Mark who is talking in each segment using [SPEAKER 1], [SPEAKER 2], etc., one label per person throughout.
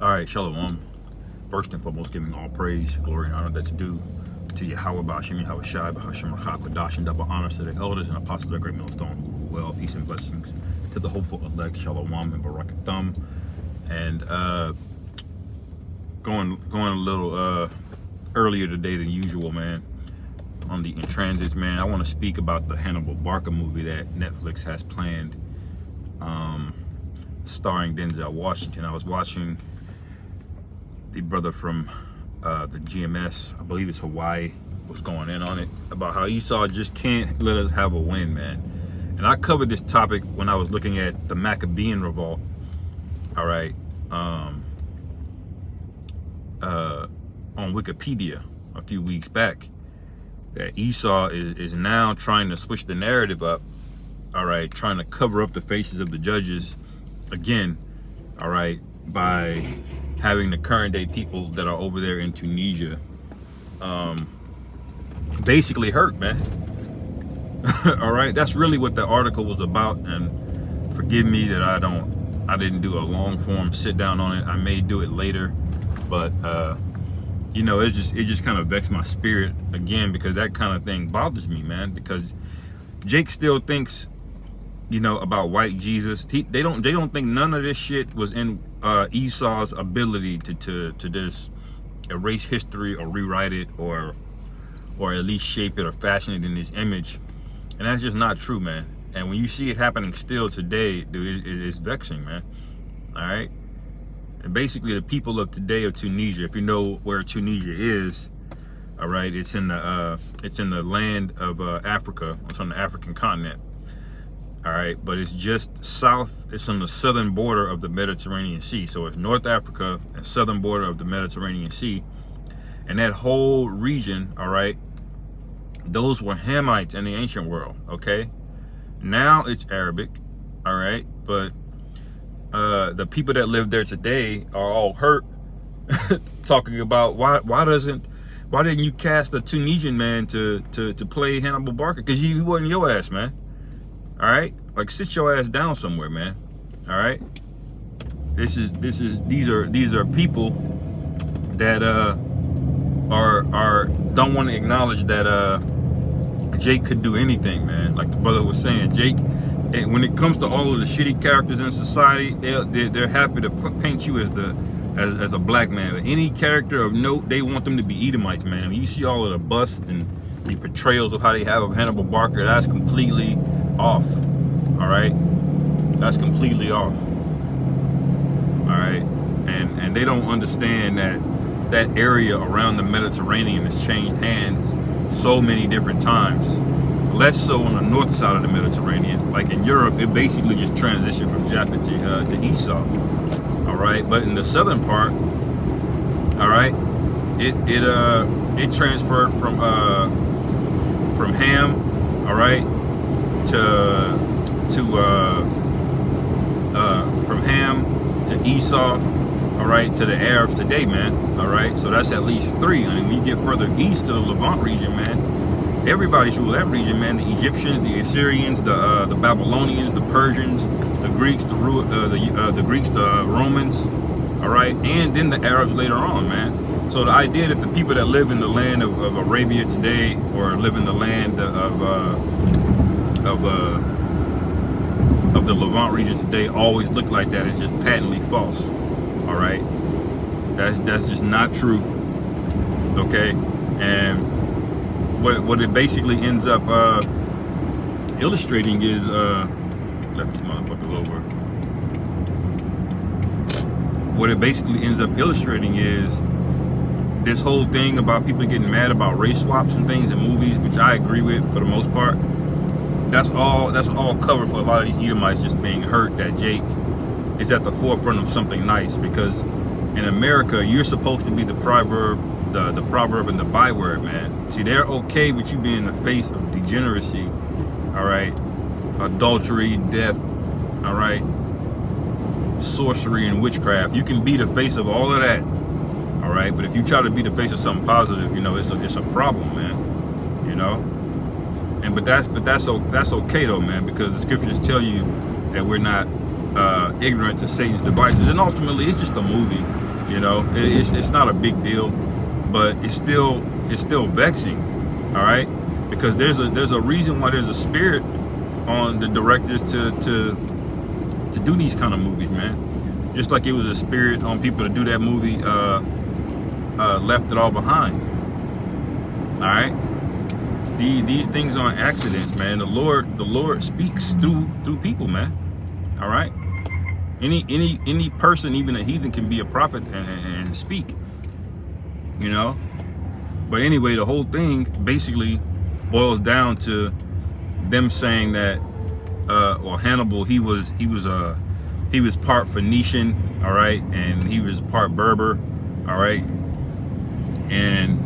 [SPEAKER 1] All right, Shalom. First and foremost, giving all praise, glory, and honor that's due to Yahweh Ba'Shem Yahweh Shai B'Hashem Rakha Kadash, and double honors to the elders and apostles of the great millstone. Well, peace and blessings to the hopeful elect, Shalom and Barakathum. And going a little earlier today than usual, man. On the in transits, man. I want to speak about the Hannibal Barca movie that Netflix has planned, starring Denzel Washington. I was watching the brother from the GMS, I believe it's Hawaii, was going in on it about how Esau just can't let us have a win, man. And I covered this topic when I was looking at the Maccabean revolt, all right, on Wikipedia a few weeks back, that Esau is now trying to switch the narrative up, all right, trying to cover up the faces of the judges again, all right, by having the current day people that are over there in Tunisia basically hurt, man. All right, that's really what the article was about. And forgive me that I didn't do a long form sit down on it. I may do it later, but you know, it just kind of vexed my spirit again, because that kind of thing bothers me, man, because Jake still thinks, you know, about white Jesus. They don't think none of this shit was in Esau's ability to just erase history or rewrite it or at least shape it or fashion it in his image. And that's just not true, man. And when you see it happening still today, dude, it's vexing, man. All right. And basically, the people of today of Tunisia, if you know where Tunisia is, all right, it's in the land of Africa. It's on the African continent. All right, but it's just south. It's on the southern border of the Mediterranean Sea. So it's North Africa and southern border of the Mediterranean Sea. And that whole region, all right, those were Hamites in the ancient world, okay? Now it's Arabic, all right? But the people that live there today are all hurt, talking about why didn't you cast a Tunisian man to play Hannibal Barca? Because he wasn't your ass, man. All right, like, sit your ass down somewhere, man. All right, these are people that are don't want to acknowledge that Jake could do anything, man. Like the brother was saying, Jake, when it comes to all of the shitty characters in society, they're happy to paint you as a black man. But any character of note, they want them to be Edomites, man. I mean, you see all of the busts and the portrayals of how they have of Hannibal Barca. That's completely off. All right, that's completely off. All right, and they don't understand that area around the Mediterranean has changed hands so many different times. Less so on the north side of the Mediterranean. Like in Europe, it basically just transitioned from Japheth to Esau. All right, but in the southern part, all right, it transferred from Ham, all right, from Ham to Esau, all right, to the Arabs today, man. All right, so that's at least three. I mean, when you get further east to the Levant region, man, everybody's ruled that region, man. The Egyptians, the Assyrians, the Babylonians, the Persians, the Greeks, the Romans, all right, and then the Arabs later on, man. So the idea that the people that live in the land of Arabia today, or live in the land of the Levant region today, always look like that is just patently false. All right, that's just not true. Okay, and what it basically ends up illustrating is let these motherfuckers over. What it basically ends up illustrating is this whole thing about people getting mad about race swaps and things in movies, which I agree with for the most part. That's all covered for a lot of these Edomites just being hurt that Jake is at the forefront of something nice, because in America you're supposed to be the proverb and the byword, man. See, they're okay with you being the face of degeneracy, all right, adultery, death, all right, sorcery and witchcraft. You can be the face of all of that, all right, but if you try to be the face of something positive, you know, it's a problem, man. You know, and but that's okay though, man, because the scriptures tell you that we're not ignorant to Satan's devices, and ultimately it's just a movie. You know, it's not a big deal, but it's still vexing. All right, because there's a reason why there's a spirit on the directors to do these kind of movies, man. Just like it was a spirit on people to do that movie, Left It All Behind. All right, these things aren't accidents, man. The Lord speaks through people, man. All right, any person, even a heathen, can be a prophet and speak. You know, but anyway, the whole thing basically boils down to them saying that, well, Hannibal, he was part Phoenician, all right, and he was part Berber, all right. And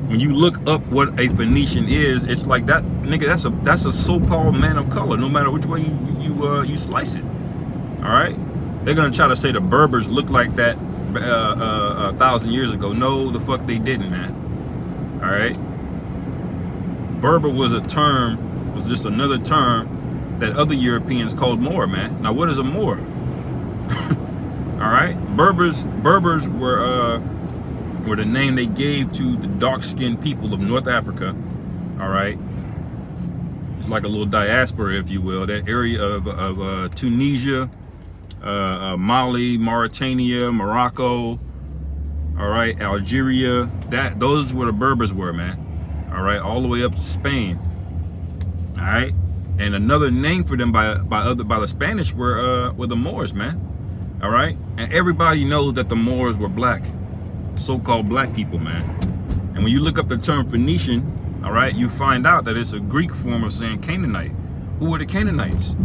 [SPEAKER 1] when you look up what a Phoenician is, it's like that nigga. That's a so-called man of color. No matter which way you slice it, all right. They're gonna try to say the Berbers look like that 1,000 years ago. No, the fuck they didn't, man. All right. Berber was just another term that other Europeans called Moor, man. Now, what is a Moor? All right, Berbers were the name they gave to the dark-skinned people of North Africa. All right, it's like a little diaspora, if you will. That area of Tunisia, Mali, Mauritania, Morocco. All right, Algeria. Those were the Berbers were, man. All right, all the way up to Spain. All right, and another name for them by the Spanish were the Moors, man. All right, and everybody knows that the Moors were black, so-called black people, man. And when you look up the term Phoenician, all right, you find out that it's a Greek form of saying Canaanite. Who were the Canaanites?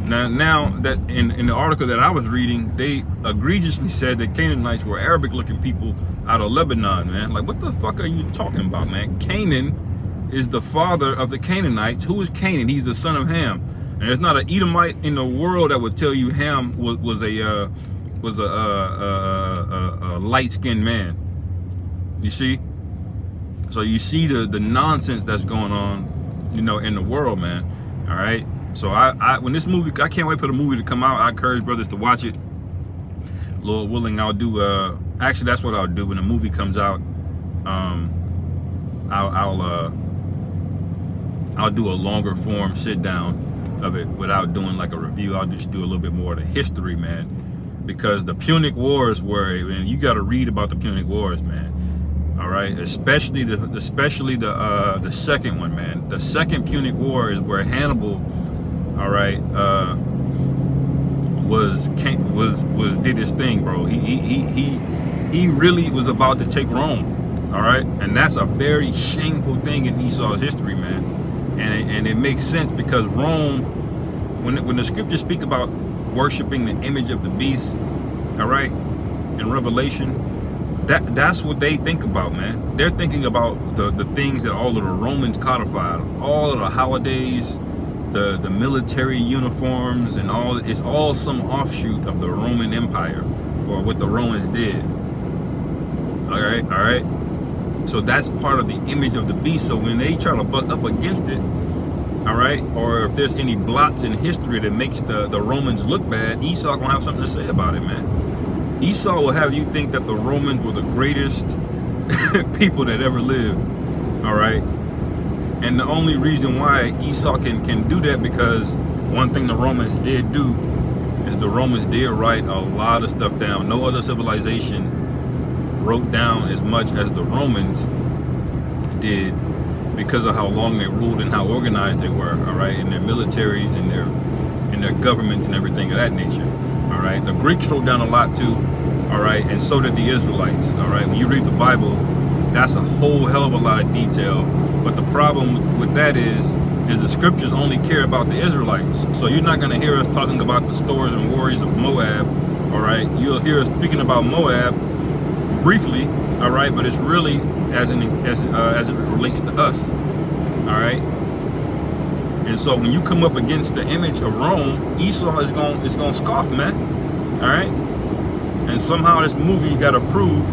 [SPEAKER 1] Now that in the article that I was reading, they egregiously said that Canaanites were Arabic-looking people out of Lebanon, man. Like, what the fuck are you talking about, man? Canaan is the father of the Canaanites. Who is Canaan? He's the son of Ham. And there's not an Edomite in the world that would tell you Ham was a light-skinned man. You see? So you see the nonsense that's going on, you know, in the world, man. All right. So when this movie, I can't wait for the movie to come out. I encourage brothers to watch it. Lord willing, I'll do. Actually, that's what I'll do when the movie comes out. I'll do a longer form sit down of it without doing like a review. I'll just do a little bit more of the history, man, because the Punic Wars were, and you got to read about the Punic Wars, man. All right, especially the second one, man. The second Punic War is where Hannibal, all right, did his thing, bro. He really was about to take Rome. All right, and that's a very shameful thing in Esau's history, man. And it makes sense because Rome, when the scriptures speak about worshiping the image of the beast, all right, in Revelation, that's what they think about, man. They're thinking about the things that all of the Romans codified, all of the holidays, the military uniforms, and all. It's all some offshoot of the Roman Empire or what the Romans did. All right. So that's part of the image of the beast. So when they try to buck up against it, all right, or if there's any blots in history that makes the Romans look bad, Esau gonna have something to say about it, man. Esau will have you think that the Romans were the greatest people that ever lived, all right? And the only reason why Esau can do that, because one thing the Romans did do is the Romans did write a lot of stuff down. No other civilization wrote down as much as the Romans did because of how long they ruled and how organized they were, all right, in their militaries and their governments and everything of that nature, all right. The Greeks wrote down a lot too, all right, and so did the Israelites, all right. When you read the Bible, that's a whole hell of a lot of detail, but the problem with that is the scriptures only care about the Israelites. So you're not going to hear us talking about the stories and warriors of Moab, all right. You'll hear us speaking about Moab briefly, all right, but it's really as it relates to us, all right. And so when you come up against the image of Rome, Esau is gonna scoff, man, all right. And somehow this movie got approved,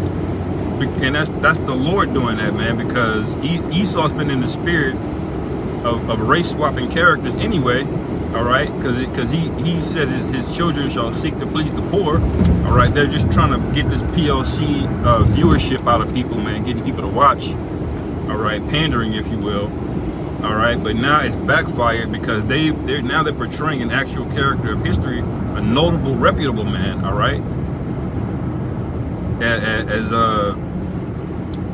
[SPEAKER 1] and that's the Lord doing that, man, because Esau's been in the spirit of race swapping characters anyway, All right, because he says his children shall seek to please the poor. All right, they're just trying to get this PLC viewership out of people, man, getting people to watch. All right, pandering, if you will. All right, but now it's backfired because they're portraying an actual character of history, a notable, reputable man. All right,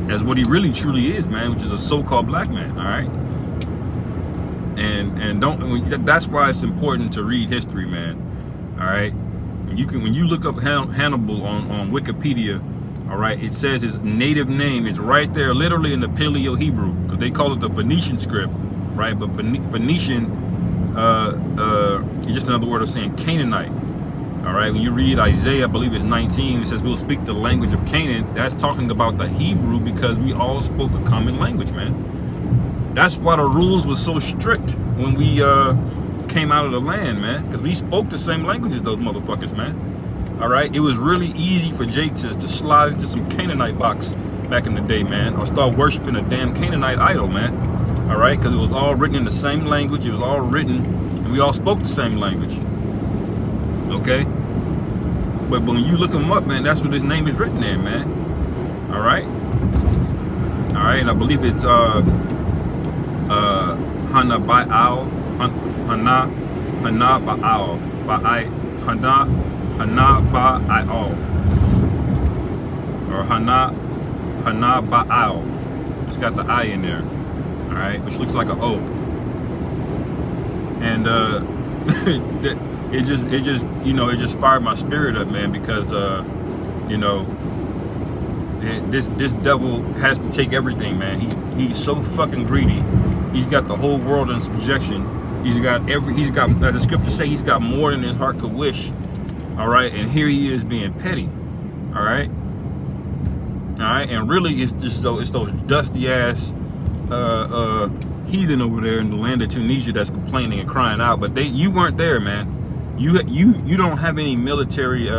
[SPEAKER 1] as what he really truly is, man, which is a so-called black man. All right. And that's why it's important to read history, man. All right, when you look up Hannibal on Wikipedia, all right, it says his native name is right there, literally in the Paleo Hebrew, because they call it the Phoenician script, right? But Phoenician is just another word of saying Canaanite. All right, when you read Isaiah, I believe it's 19, it says we'll speak the language of Canaan. That's talking about the Hebrew because we all spoke a common language, man. That's why the rules were so strict when we came out of the land, man, because we spoke the same language as those motherfuckers, man. All right, it was really easy for Jake to slide into some Canaanite box back in the day, man, or start worshiping a damn Canaanite idol, man. All right, because it was all written in the same language. It was all written, and we all spoke the same language. Okay, but when you look him up, man, that's what his name is written in, man. All right, and I believe it's Hannibal Barca, or Hannibal. It's got the I in there, all right, which looks like an O. And it just fired my spirit up, man, because this devil has to take everything, man. He's so fucking greedy. He's got the whole world in subjection. He's got the scriptures say he's got more than his heart could wish. All right, and here he is being petty. All right, and really it's those dusty ass heathen over there in the land of Tunisia that's complaining and crying out. But you weren't there, man. You don't have any military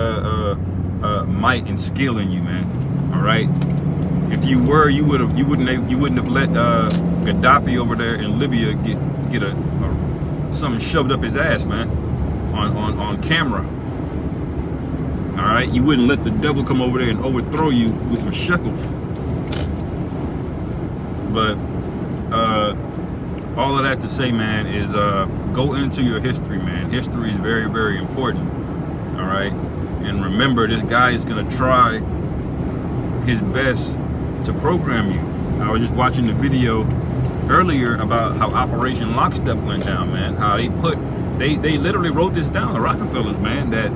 [SPEAKER 1] might and skill in you, man. All right. If you were, you wouldn't have let Gaddafi over there in Libya get something shoved up his ass, man, on camera. All right, you wouldn't let the devil come over there and overthrow you with some shekels. But all of that to say, man, is go into your history, man. History is very, very important. All right, and remember, this guy is gonna try his best to program you. I was just watching the video earlier about how Operation Lockstep went down, man. How they literally wrote this down, the Rockefellers, man, that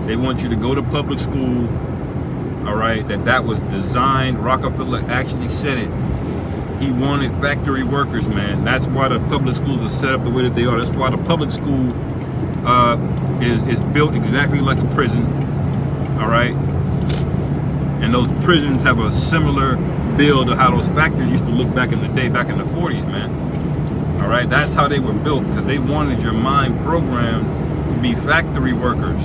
[SPEAKER 1] they want you to go to public school. All right, that was designed. Rockefeller actually said it. He wanted factory workers, man. That's why the public schools are set up the way that they are. That's why the public school is built exactly like a prison. All right, and those prisons have a similar build to how those factories used to look back in the day, back in the 40s, man. All right, that's how they were built, because they wanted your mind programmed to be factory workers.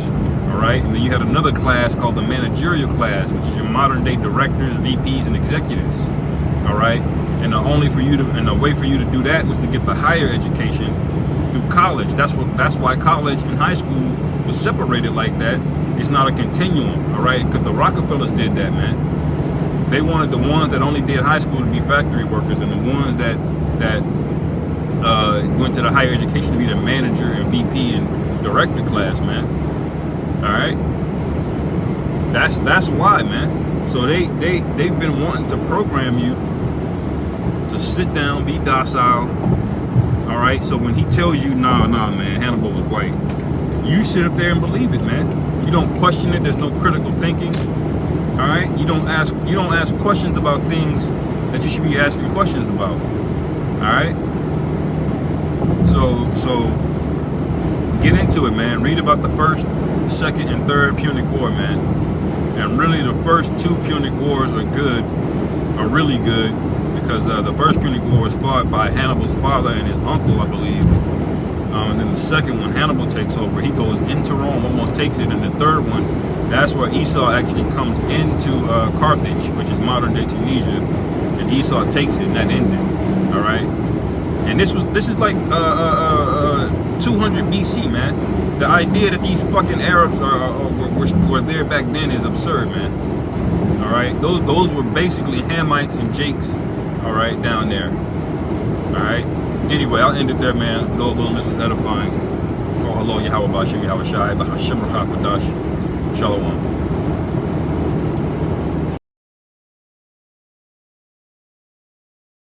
[SPEAKER 1] All right, and then you had another class called the managerial class, which is your modern day directors, VPs, and executives. All right, and the way for you to do that was to get the higher education through college. That's why college and high school was separated like that. It's not a continuum. All right, because the Rockefellers did that, man. They wanted the ones that only did high school to be factory workers, and the ones that went to the higher education to be the manager and VP and director class, man. All right, that's why, man. So they've been wanting to program you to sit down, be docile. All right, so when he tells you, nah, man, Hannibal was white, you sit up there and believe it, man. You don't question it. There's no critical thinking. All right, you don't ask questions about things that you should be asking questions about. All right, so get into it, man. Read about the first, second, and third Punic War, man. And really, the first two Punic Wars are really good, because the first Punic War was fought by Hannibal's father and his uncle, I believe. And then the second one, Hannibal takes over. He goes into Rome, almost takes it. And the third one, that's where Esau actually comes into Carthage, which is modern day Tunisia. And Esau takes it, and that ends it. All right. And this is like 200 BC, man. The idea that these fucking Arabs were there back then is absurd, man. All right, those were basically Hamites and Jakes, all right, down there. All right. Anyway, I'll end it there, man. Lord willing, this was edifying. Call hello, Yahweh Bashim, Yahweh Shai, Bahashim Rakha Kodash. Shalom.